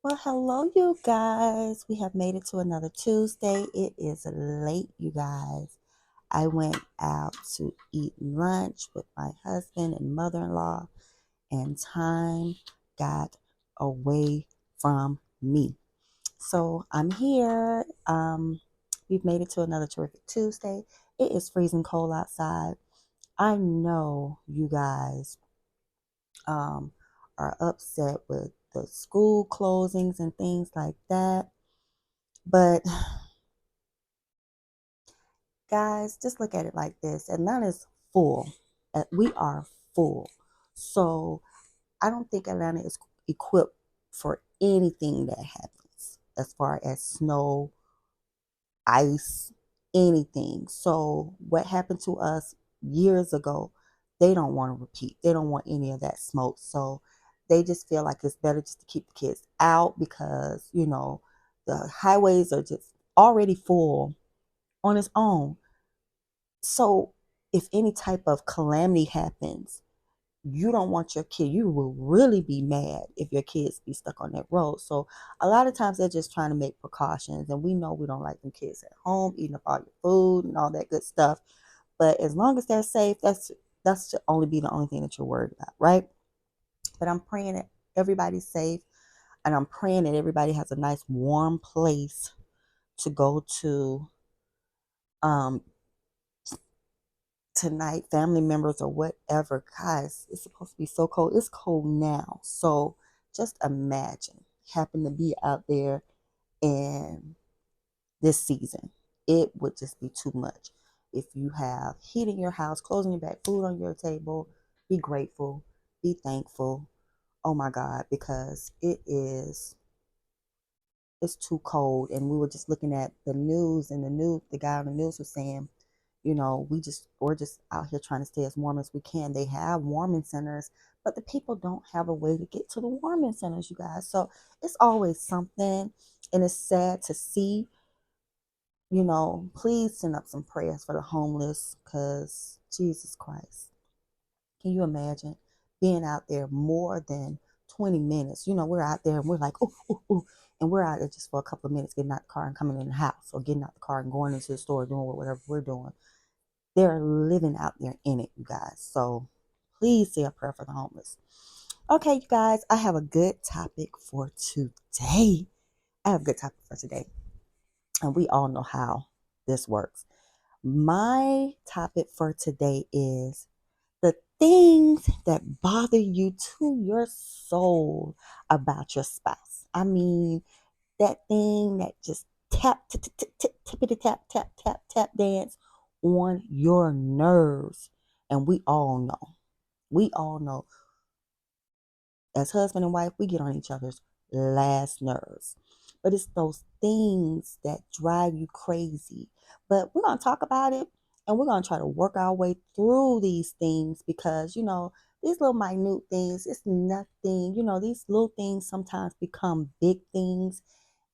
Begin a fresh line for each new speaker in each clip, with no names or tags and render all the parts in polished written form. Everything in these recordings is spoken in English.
Well, hello, you guys. We have made it to another Tuesday. It is late, you guys. I went out to eat lunch with my husband and mother in law, and time got away from me. So I'm here. We've made it to another terrific Tuesday. It is freezing cold outside. I know you guys um, are upset with the school closings and things like that. But guys, just look at it like this. Atlanta's full. We are full. So I don't think Atlanta is equipped for anything that happens as far as snow, ice, anything. So what happened to us years ago, they don't want to repeat. They don't want any of that smoke. So they just feel like it's better just to keep the kids out because, the highways are just already full on its own. So if any type of calamity happens, you don't want your kid, you will really be mad if your kids be stuck on that road. So a lot of times they're just trying to make precautions, and we know we don't like them kids at home eating up all your food and all that good stuff. But as long as they're safe, that's to only be the only thing that you're worried about, right? But I'm praying that everybody's safe, and I'm praying that everybody has a nice warm place to go to um tonight, family members or whatever. Guys, it's supposed to be so cold. It's cold now. So just imagine having to be out there in this season. It would just be too much. If you have heat in your house, clothes on your back, food on your table, be grateful, be thankful. Oh my God, because it's too cold. And we were just looking at the news, and the guy on the news was saying, we're just out here trying to stay as warm as we can. They have warming centers, but the people don't have a way to get to the warming centers, you guys. So it's always something, and it's sad to see. Please send up some prayers for the homeless, because Jesus Christ, can you imagine being out there more than 20 minutes? We're out there and we're like, oh, oh, oh, and we're out there just for a couple of minutes, getting out the car and coming in the house, or getting out the car and going into the store, doing whatever we're doing. They're living out there in it, you guys. So please say a prayer for the homeless. Okay, you guys, I have a good topic for today. I have a good topic for today. And we all know how this works. My topic for today is the things that bother you to your soul about your spouse. I mean, that thing that just tippity tap tap tap tap dance on your nerves. And we all know as husband and wife, we get on each other's last nerves. But it's those things that drive you crazy. But we're going to talk about it, and we're going to try to work our way through these things, because, these little minute things, it's nothing. These little things sometimes become big things,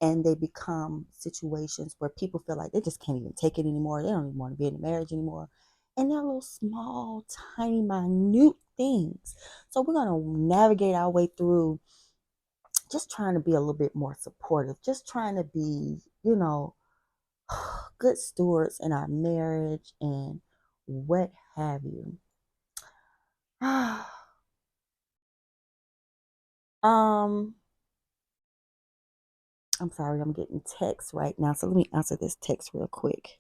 and they become situations where people feel like they just can't even take it anymore. They don't even want to be in a marriage anymore. And they're little small, tiny, minute things. So we're going to navigate our way through, just trying to be a little bit more supportive, just trying to be, good stewards in our marriage and what have you. um, I'm sorry, I'm getting text right now. So let me answer this text real quick.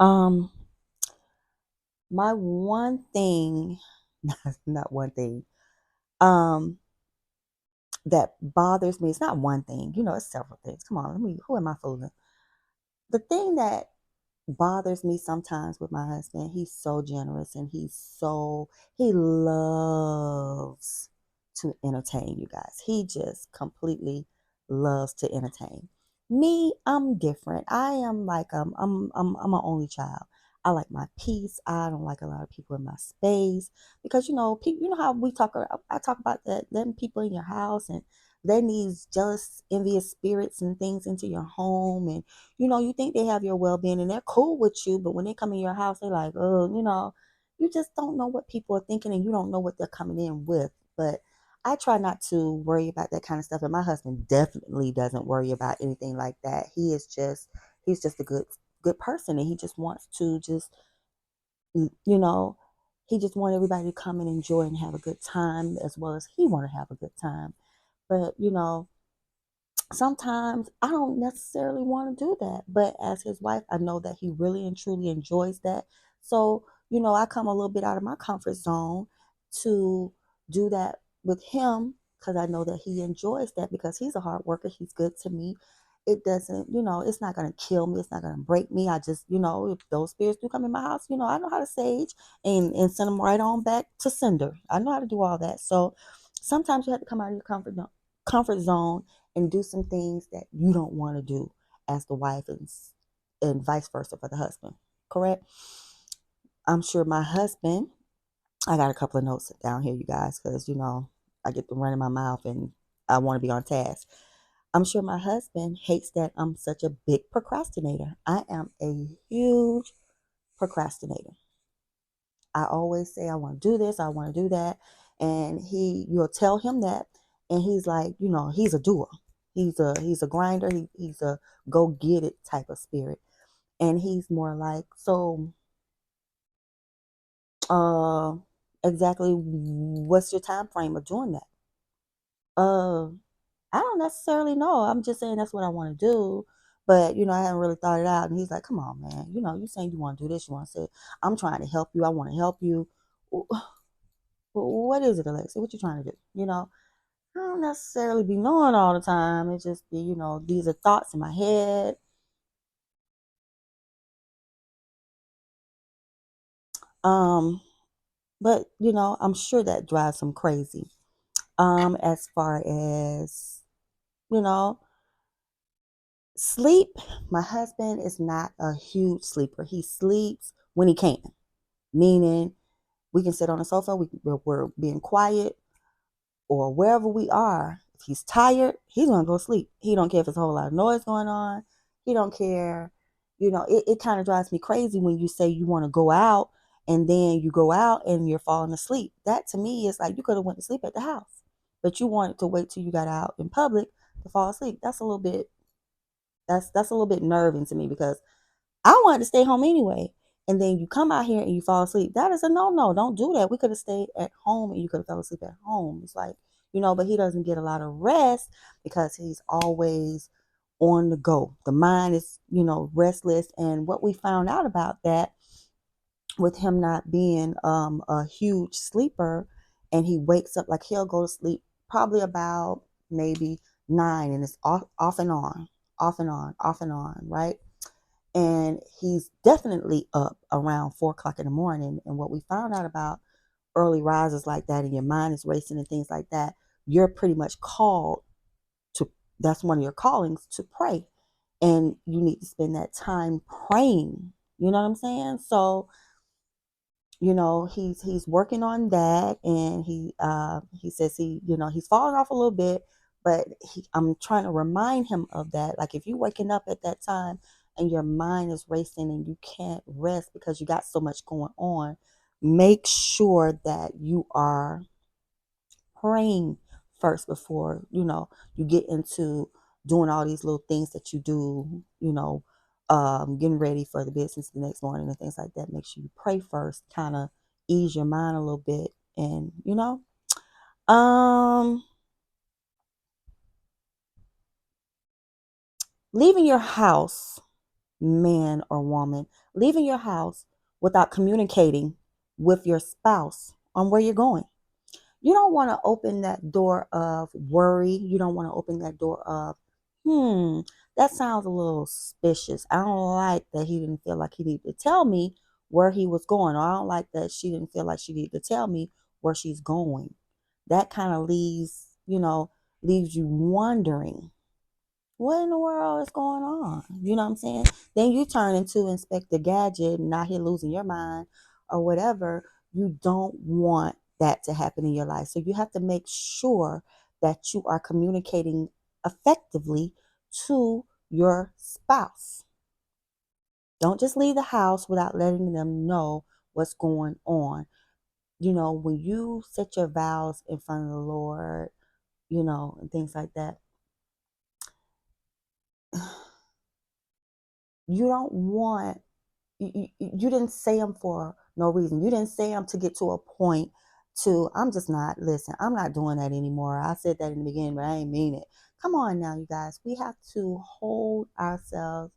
Um, my one thing, not one thing, um, that bothers me. It's not one thing, it's several things. Come on, who am I fooling? The thing that bothers me sometimes with my husband, he's so generous, and he loves to entertain, you guys. He just completely loves to entertain. Me, I'm different. I am like I'm an only child. I like my peace. I don't like a lot of people in my space, because people, how we talk. I talk about that, letting people in your house and letting these jealous, envious spirits and things into your home. And you think they have your well-being and they're cool with you, but when they come in your house, they're like, oh, you just don't know what people are thinking, and you don't know what they're coming in with. But I try not to worry about that kind of stuff, and my husband definitely doesn't worry about anything like that. He's just a good person, and he just wants to just, you know, he just wants everybody to come and enjoy and have a good time as well as he want to have a good time. But sometimes I don't necessarily want to do that. But as his wife, I know that he really and truly enjoys that. So, I come a little bit out of my comfort zone to do that with him because I know that he enjoys that because he's a hard worker. He's good to me. It doesn't, it's not going to kill me. It's not going to break me. I just, if those spirits do come in my house, I know how to sage and send them right on back to sender. I know how to do all that. So sometimes you have to come out of your comfort zone and do some things that you don't want to do as the wife, and vice versa for the husband. Correct? I'm sure my husband, I got a couple of notes down here, you guys, because, I get to run in my mouth and I want to be on task. I'm sure my husband hates that I'm such a big procrastinator. I am a huge procrastinator. I always say I want to do this, I want to do that, and you'll tell him that, and he's like, he's a doer. He's a grinder. He's a go get it type of spirit, and he's more like, so uh exactly what's your time frame of doing that? Uh, I don't necessarily know. I'm just saying that's what I want to do. But I haven't really thought it out. And he's like, "Come on, man. You saying you want to do this? You want to say, I'm trying to help you. I want to help you. What is it, Alexa? What you trying to do? I don't necessarily be knowing all the time. It just be, these are thoughts in my head. Um, but I'm sure that drives him crazy. As far as you know, sleep. My husband is not a huge sleeper. He sleeps when he can, meaning we can sit on the sofa. We're being quiet or wherever we are. If he's tired, he's gonna go to sleep. He don't care if there's a whole lot of noise going on. He don't care. It kind of drives me crazy when you say you want to go out and then you go out and you're falling asleep. That to me is like you could have went to sleep at the house, but you wanted to wait till you got out in public to fall asleep. That's a little bit nerving to me because I wanted to stay home anyway. And then you come out here and you fall asleep. That is a no. Don't do that. We could have stayed at home and you could have fell asleep at home. It's like, but he doesn't get a lot of rest because he's always on the go. The mind is, restless. And what we found out about that with him not being a huge sleeper, and he wakes up, like he'll go to sleep probably about maybe 9, and it's off and on, off and on, off and on, right? And he's definitely up around 4 o'clock in the morning. And what we found out about early risers like that, and your mind is racing and things like that, you're pretty much called to, that's one of your callings, to pray. And you need to spend that time praying. You know what I'm saying? So, he's working on that, and he says he's falling off a little bit, but I'm trying to remind him of that. Like if you're waking up at that time and your mind is racing and you can't rest because you got so much going on, make sure that you are praying first before you get into doing all these little things that you do, getting ready for the business the next morning and things like that. Make sure you pray first, kind of ease your mind a little bit. And um leaving your house, man or woman, leaving your house without communicating with your spouse on where you're going. You don't want to open that door of worry. You don't want to open that door of, that sounds a little suspicious. I don't like that he didn't feel like he needed to tell me where he was going. Or I don't like that she didn't feel like she needed to tell me where she's going. That kind of leaves you wondering, what in the world is going on? You know what I'm saying? Then you turn into Inspector Gadget and out here losing your mind or whatever. You don't want that to happen in your life. So you have to make sure that you are communicating effectively to your spouse. Don't just leave the house without letting them know what's going on. You know, when you set your vows in front of the Lord, you know, and things like that, you don't want, you didn't say them for no reason. You didn't say them to get to a point to, I'm just not, listen, I'm not doing that anymore. I said that in the beginning, but I ain't mean it. Come on now, you guys. We have to hold ourselves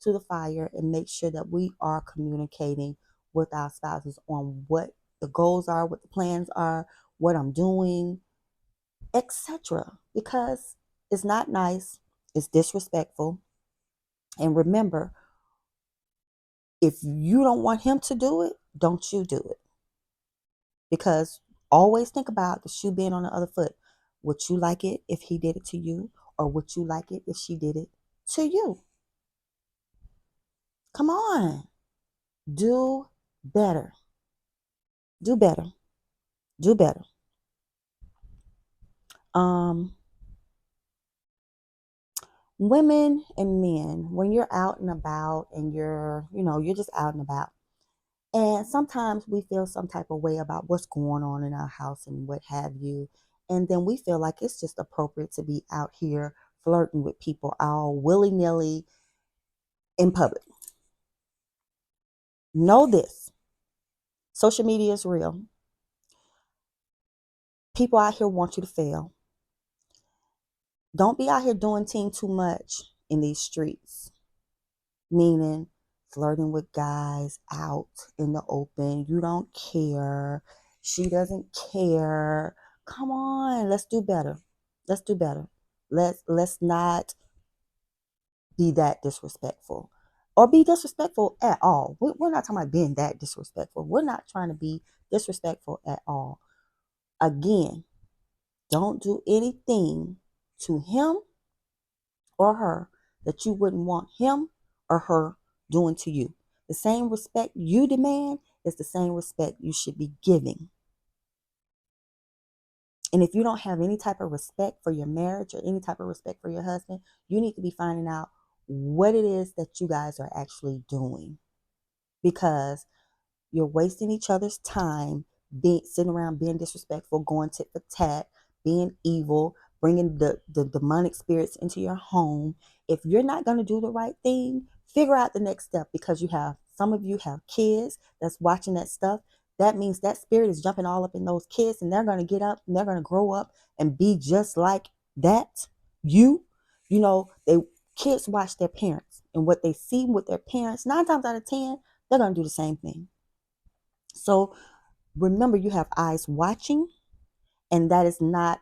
to the fire and make sure that we are communicating with our spouses on what the goals are, what the plans are, what I'm doing, etc. Because it's not nice, it's disrespectful. And remember, if you don't want him to do it, don't you do it. Because always think about the shoe being on the other foot. Would you like it if he did it to you? Or would you like it if she did it to you? Come on. Do better. Do better. Do better. Um, Women and men, when you're out and about and you're just out and about. And sometimes we feel some type of way about what's going on in our house and what have you. And then we feel like it's just appropriate to be out here flirting with people all willy-nilly in public. Know this. Social media is real. People out here want you to fail. Don't be out here doing too much in these streets. Meaning flirting with guys out in the open. You don't care. She doesn't care. Come on, let's do better. Let's do better. Let's not be that disrespectful or be disrespectful at all. We're not talking about being that disrespectful. We're not trying to be disrespectful at all. Again, don't do anything to him or her that you wouldn't want him or her doing to you. The same respect you demand is the same respect you should be giving. And if you don't have any type of respect for your marriage or any type of respect for your husband, you need to be finding out what it is that you guys are actually doing. Because you're wasting each other's time, sitting around being disrespectful, going tit for tat, being evil, bringing the demonic spirits into your home. If you're not going to do the right thing, figure out the next step, because some of you have kids that's watching that stuff. That means that spirit is jumping all up in those kids, and they're going to get up and they're going to grow up and be just like that. You know, kids watch their parents, and what they see with their parents, 9 times out of 10, they're going to do the same thing. So remember, you have eyes watching, and that is not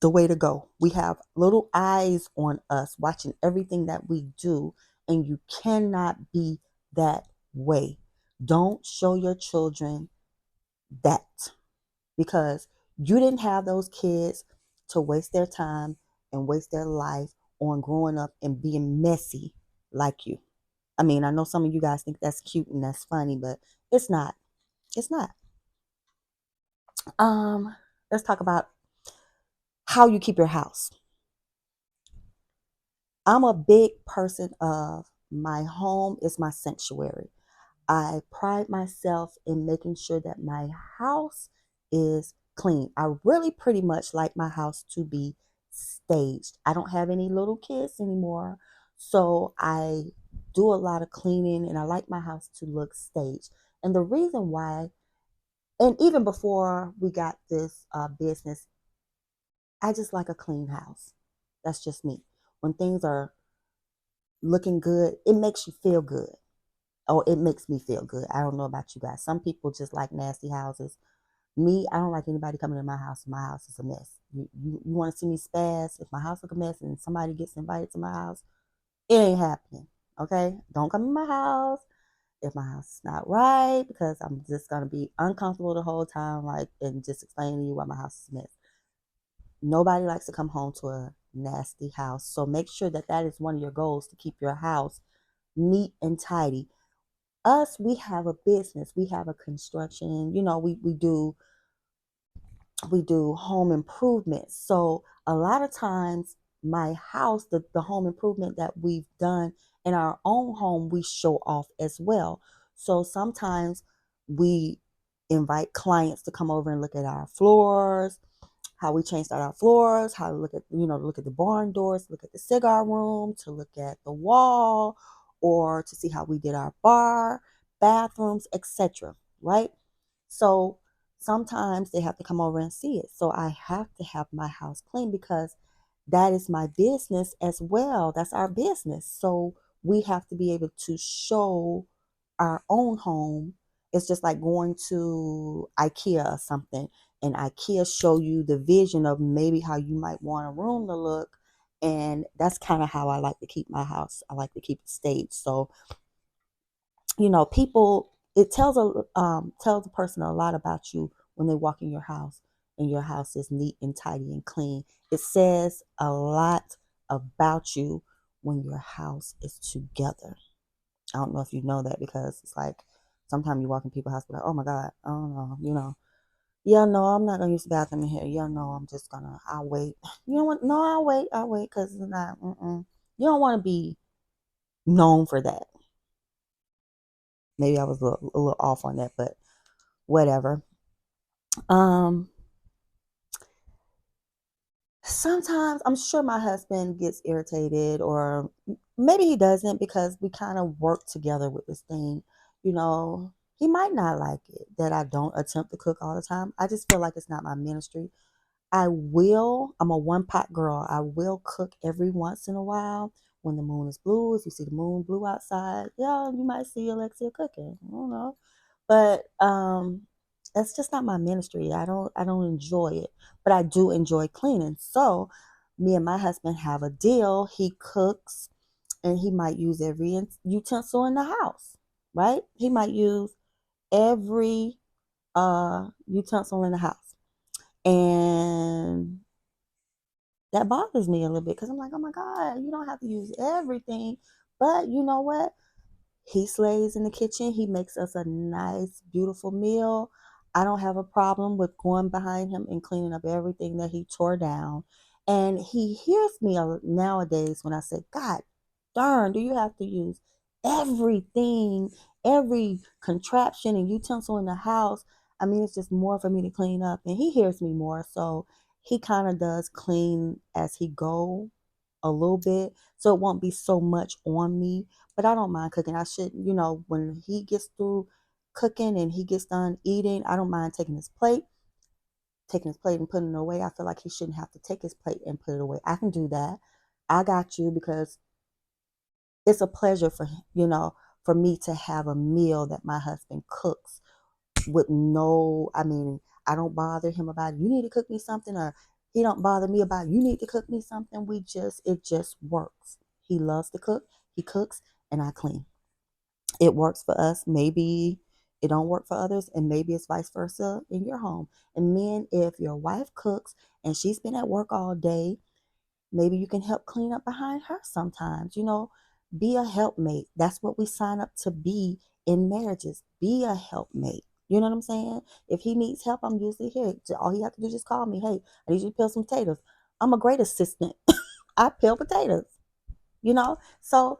the way to go. We have little eyes on us watching everything that we do, and you cannot be that way. Don't show your children that, because you didn't have those kids to waste their time and waste their life on growing up and being messy like you. I mean, I know some of you guys think that's cute and that's funny, but it's not. It's not. Um, let's talk about how you keep your house. I'm a big person of my home is my sanctuary. I pride myself in making sure that my house is clean. I really pretty much like my house to be staged. I don't have any little kids anymore, so I do a lot of cleaning, and I like my house to look staged. And the reason why, and even before we got this business, I just like a clean house. That's just me. When things are looking good, it makes you feel good. Oh, it makes me feel good. I don't know about you guys. Some people just like nasty houses. Me, I don't like anybody coming to my house. My house is a mess. You want to see me spaz? If my house look a mess and somebody gets invited to my house, it ain't happening. Okay? Don't come to my house if my house is not right, because I'm just going to be uncomfortable the whole time, like, and just explaining to you why my house is a mess. Nobody likes to come home to a nasty house. So make sure that that is one of your goals, to keep your house neat and tidy. We have a business. We have a construction. We do home improvements. So a lot of times my house, the home improvement that we've done in our own home, we show off as well. So sometimes we invite clients to come over and look at our floors, how we changed out our floors, how to look at, look at the barn doors, look at the cigar room, to look at the wall, or to see how we did our bar, bathrooms, etc. Right? So sometimes they have to come over and see it. So I have to have my house clean because that is my business as well. That's our business. So we have to be able to show our own home. It's just like going to IKEA or something, and IKEA show you the vision of maybe how you might want a room to look. And that's kind of how I like to keep my house. I like to keep it staged. So, people, it tells a person a lot about you when they walk in your house and your house is neat and tidy and clean. It says a lot about you when your house is together. I don't know if you know that, because it's like sometimes you walk in people's house, like, oh my God, I don't know, yeah, no, I'm not gonna use the bathroom in here. Yeah, no, I'll wait. You know what? No, I'll wait, because it's not. You don't want to be known for that. Maybe I was a little off on that, but whatever. Um, Sometimes I'm sure my husband gets irritated, or maybe he doesn't, because we kind of work together with this thing. You know, he might not like it that I don't attempt to cook all the time. I just feel like it's not my ministry. I'm a one pot girl. I will cook every once in a while when the moon is blue. If you see the moon blue outside, yeah, you might see Alexia cooking. I don't know. But that's just not my ministry. I don't enjoy it. But I do enjoy cleaning. So me and my husband have a deal. He cooks, and he might use every utensil in the house, right? He might use every utensil in the house. And that bothers me a little bit, because I'm like, oh my God, you don't have to use everything. But you know what? He slays in the kitchen. He makes us a nice, beautiful meal. I don't have a problem with going behind him and cleaning up everything that he tore down. And he hears me nowadays when I say, God darn, do you have to use everything, every contraption and utensil in the house? I mean, it's just more for me to clean up. And he hears me more. So he kind of does clean as he go a little bit. So it won't be so much on me, but I don't mind cooking. I should, when he gets through cooking and he gets done eating, I don't mind taking his plate and putting it away. I feel like he shouldn't have to take his plate and put it away. I can do that. I got you, because it's a pleasure for me to have a meal that my husband cooks with no, I mean, I don't bother him about, you need to cook me something, or he don't bother me about, you need to cook me something. It just works. He loves to cook, he cooks, and I clean. It works for us. Maybe it don't work for others, and maybe it's vice versa in your home. And men, if your wife cooks and she's been at work all day, maybe you can help clean up behind her sometimes. Be a helpmate. That's what we sign up to be in marriages. Be a helpmate. You know what I'm saying? If he needs help, I'm usually here. All he has to do is just call me. Hey, I need you to peel some potatoes. I'm a great assistant. I peel potatoes. So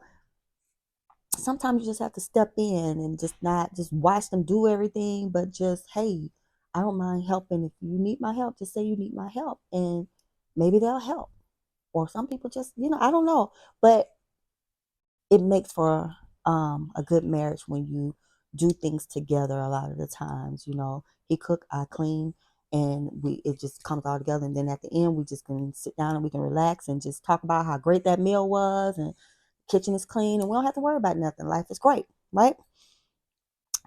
sometimes you just have to step in and just not just watch them do everything, but just, hey, I don't mind helping. If you need my help, just say you need my help, and maybe they'll help. Or some people just, I don't know. But it makes for a good marriage when you do things together a lot of the times. He cook, I clean, and it just comes all together. And then at the end, we just can sit down and we can relax and just talk about how great that meal was, and kitchen is clean, and we don't have to worry about nothing. Life is great, right?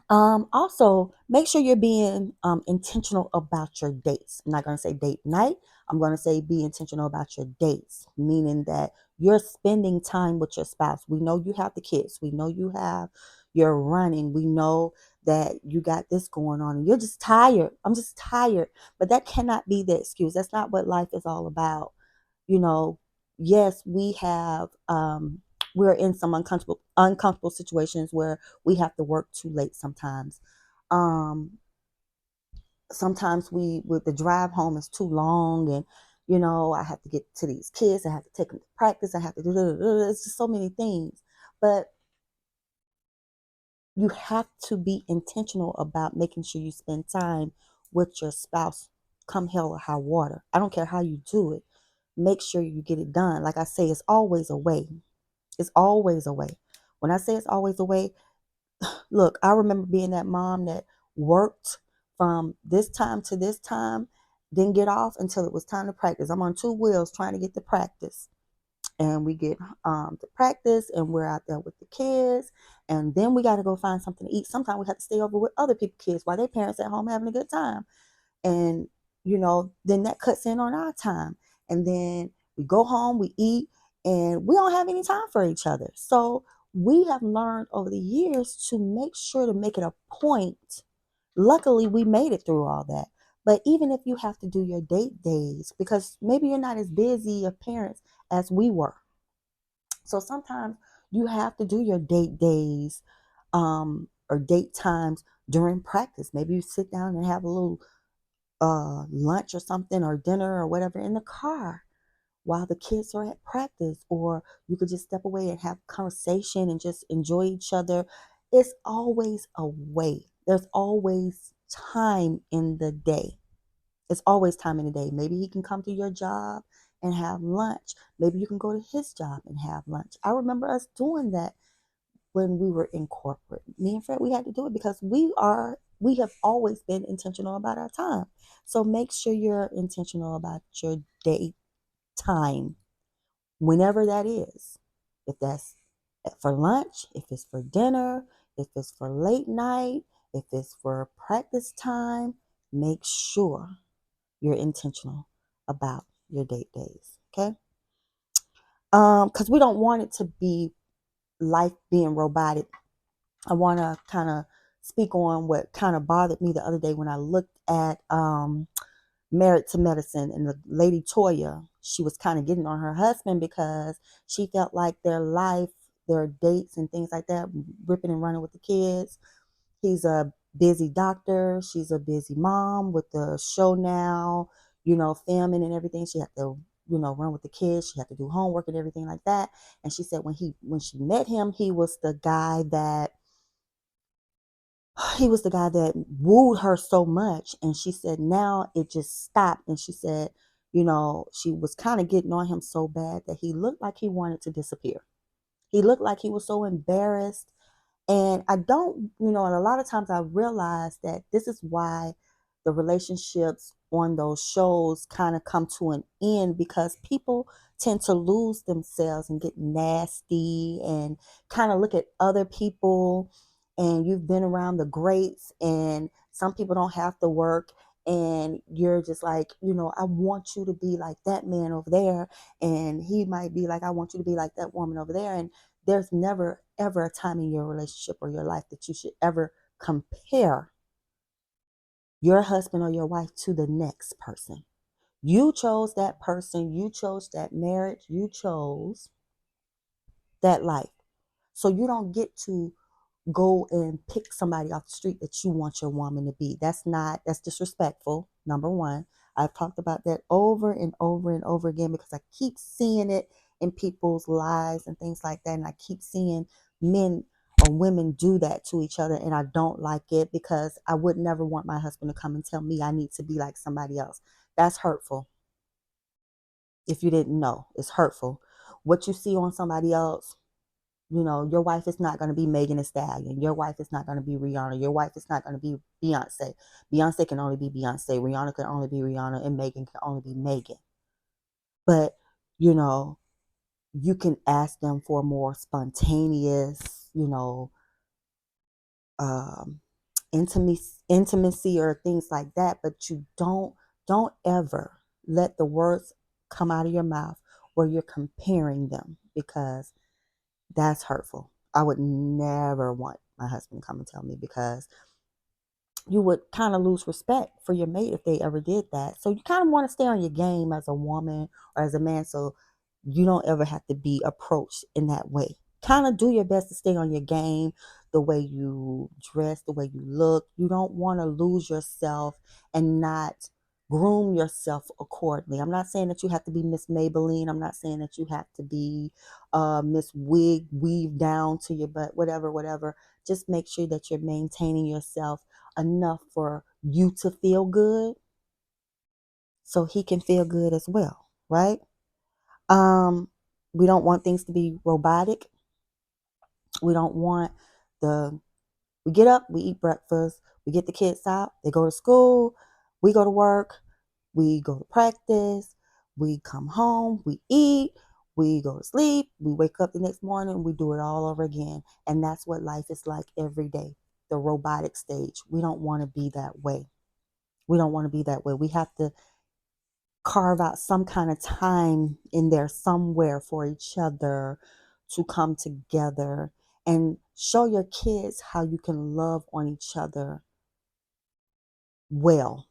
Also, make sure you're being intentional about your dates. I'm not going to say date night. I'm going to say be intentional about your dates, meaning that you're spending time with your spouse. We know you have the kids. We know you're running. We know that you got this going on and you're just tired. I'm just tired. But that cannot be the excuse. That's not what life is all about. you know, yes, we're in some uncomfortable situations where we have to work too late sometimes. Um, Sometimes we with the drive home is too long, and I have to get to these kids, I have to take them to practice, I have to do, it's just so many things. But you have to be intentional about making sure you spend time with your spouse come hell or high water. I don't care how you do it. Make sure you get it done. Like I say, it's always a way. It's always a way. When I say it's always a way, look, I remember being that mom that worked from this time to this time, didn't get off until it was time to practice. I'm on two wheels trying to get to practice. And we get to practice and we're out there with the kids. And then we got to go find something to eat. Sometimes we have to stay over with other people's kids while their parents at home having a good time. And, then that cuts in on our time. And then we go home, we eat, and we don't have any time for each other. So we have learned over the years to make sure to make it a point. Luckily, we made it through all that. But even if you have to do your date days, because maybe you're not as busy of parents as we were. So sometimes you have to do your date days or date times during practice. Maybe you sit down and have a little lunch or something or dinner or whatever in the car while the kids are at practice, or you could just step away and have conversation and just enjoy each other. It's always a way. There's always time in the day. It's always time in the day. Maybe he can come to your job and have lunch. Maybe you can go to his job and have lunch. I remember us doing that when we were in corporate. Me and Fred, we had to do it because we have always been intentional about our time. So make sure you're intentional about your day time, whenever that is. If that's for lunch, if it's for dinner, if it's for late night, if it's for practice time, make sure you're intentional about your date days. Okay. Because we don't want it to be life being robotic. I want to kind of speak on what kind of bothered me the other day when I looked at Married to Medicine, and the lady Toya, she was kind of getting on her husband because she felt like their life, their dates and things like that, ripping and running with the kids. He's a busy doctor. She's a busy mom with the show now, filming and everything. She had to, run with the kids. She had to do homework and everything like that. And she said when she met him, he was the guy that wooed her so much. And she said now it just stopped. And she said, she was kind of getting on him so bad that he looked like he wanted to disappear. He looked like he was so embarrassed. And I don't, and a lot of times I realize that this is why the relationships on those shows kind of come to an end, because people tend to lose themselves and get nasty and kind of look at other people. And you've been around the greats, and some people don't have to work. And you're just like, I want you to be like that man over there. And he might be like, I want you to be like that woman over there. And there's never, ever a time in your relationship or your life that you should ever compare your husband or your wife to the next person. You chose that person. You chose that marriage. You chose that life. So you don't get to go and pick somebody off the street that you want your woman to be. That's disrespectful. Number one. I've talked about that over and over and over again because I keep seeing it in people's lives and things like that. And I keep seeing men or women do that to each other. And I don't like it because I would never want my husband to come and tell me I need to be like somebody else. That's hurtful. If you didn't know, it's hurtful. What you see on somebody else, your wife is not going to be Megan Thee Stallion. Your wife is not going to be Rihanna. Your wife is not going to be Beyonce. Beyonce can only be Beyonce. Rihanna can only be Rihanna. And Megan can only be Megan. But, you know, you can ask them for more spontaneous, um, intimacy or things like that. But you don't ever let the words come out of your mouth where you're comparing them, because that's hurtful. I would never want my husband to come and tell me, because you would kind of lose respect for your mate if they ever did that. So you kind of want to stay on your game as a woman or as a man, so you don't ever have to be approached in that way. Kind of do your best to stay on your game, the way you dress, the way you look. You don't want to lose yourself and not Groom yourself accordingly. I'm not saying that you have to be Miss Maybelline. I'm not saying that you have to be Miss Wig, weave down to your butt, whatever, whatever. Just make sure that you're maintaining yourself enough for you to feel good so he can feel good as well, right? Um, we don't want things to be robotic. We don't want the we get up, we eat breakfast, we get the kids out, they go to school, we go to work, we go to practice, we come home, we eat, we go to sleep, we wake up the next morning, we do it all over again. And that's what life is like every day, the robotic stage. We don't want to be that way. We don't want to be that way. We have to carve out some kind of time in there somewhere for each other to come together and show your kids how you can love on each other well.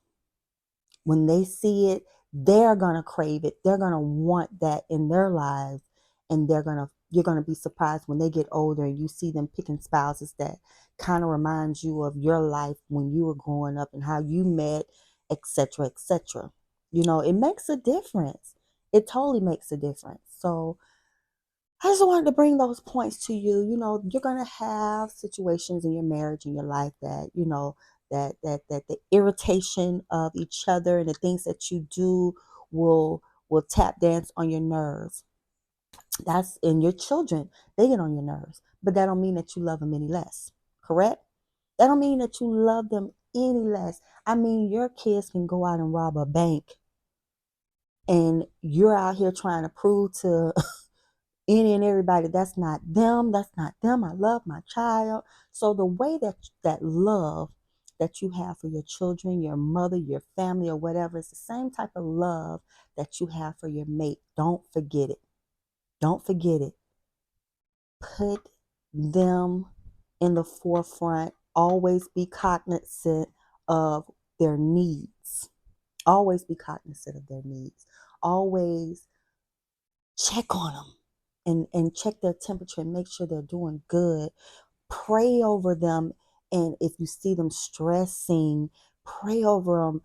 When they see it, they're going to crave it. They're going to want that in their lives, and you're going to be surprised when they get older and you see them picking spouses that kind of reminds you of your life when you were growing up and how you met, etc., etc. It makes a difference. It totally makes a difference. So I just wanted to bring those points to you. You're gonna have situations in your marriage in your life that, that the irritation of each other and the things that you do will tap dance on your nerves. That's in your children, they get on your nerves. But that don't mean that you love them any less. Correct? That don't mean that you love them any less. I mean, your kids can go out and rob a bank and you're out here trying to prove to any and everybody that's not them, I love my child. So the way that love that you have for your children, your mother, your family, or whatever, it's the same type of love that you have for your mate. Don't forget it. Don't forget it. Put them in the forefront. Always be cognizant of their needs. Always be cognizant of their needs. Always check on them and check their temperature and make sure they're doing good. Pray over them. And if you see them stressing, pray over them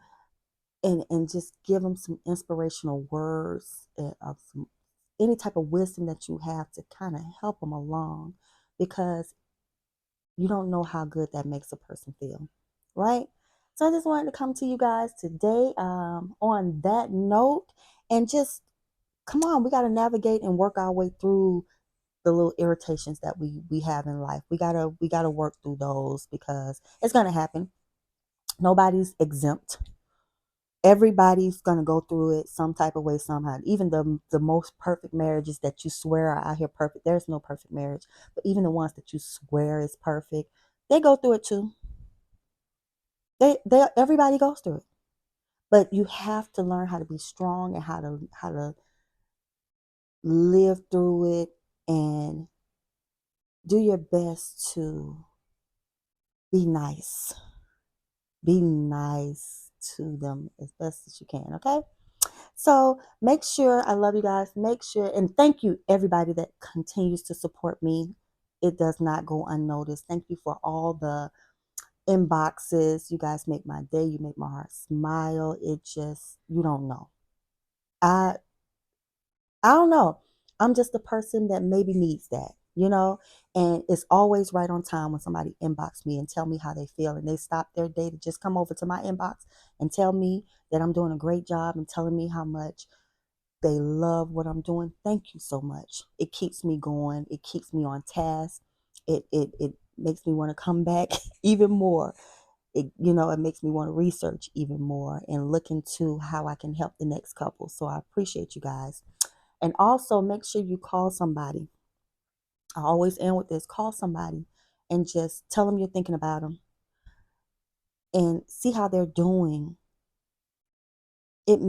and just give them some inspirational words of any type of wisdom that you have to kind of help them along, because you don't know how good that makes a person feel, right? So I just wanted to come to you guys today on that note, and just come on, we got to navigate and work our way through the little irritations that we have in life. We gotta work through those because it's gonna happen. Nobody's exempt. Everybody's gonna go through it some type of way somehow. Even the most perfect marriages that you swear are out here perfect, there's no perfect marriage. But even the ones that you swear is perfect, they go through it too. They everybody goes through it. But you have to learn how to be strong and how to live through it and do your best to be nice. Be nice to them as best as you can, okay? So make sure, I love you guys. Make sure, and thank you everybody that continues to support me. It does not go unnoticed. Thank you for all the inboxes. You guys make my day. You make my heart smile. It just, you don't know. I I don't know. I'm just a person that maybe needs that. And it's always right on time when somebody inbox me and tell me how they feel and they stop their day to just come over to my inbox and tell me that I'm doing a great job and telling me how much they love what I'm doing. Thank you so much. It keeps me going. It keeps me on task. It makes me want to come back even more. It makes me want to research even more and look into how I can help the next couple. So I appreciate you guys. And also make sure you call somebody. I always end with this: call somebody and just tell them you're thinking about them and see how they're doing. It,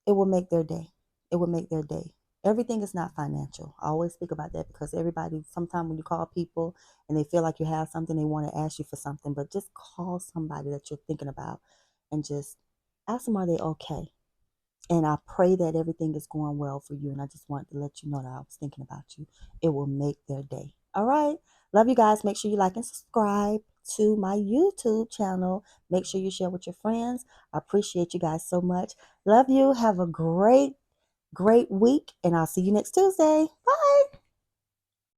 it will make their day. It will make their day. Everything is not financial. I always speak about that because everybody, sometimes when you call people and they feel like you have something, they want to ask you for something, but just call somebody that you're thinking about and just ask them, are they okay? And I pray that everything is going well for you. And I just wanted to let you know that I was thinking about you. It will make their day. All right. Love you guys. Make sure you like and subscribe. to my YouTube channel. Make sure you share with your friends. I appreciate you guys so much. Love you. Have a great week, and I'll see you next Tuesday. Bye.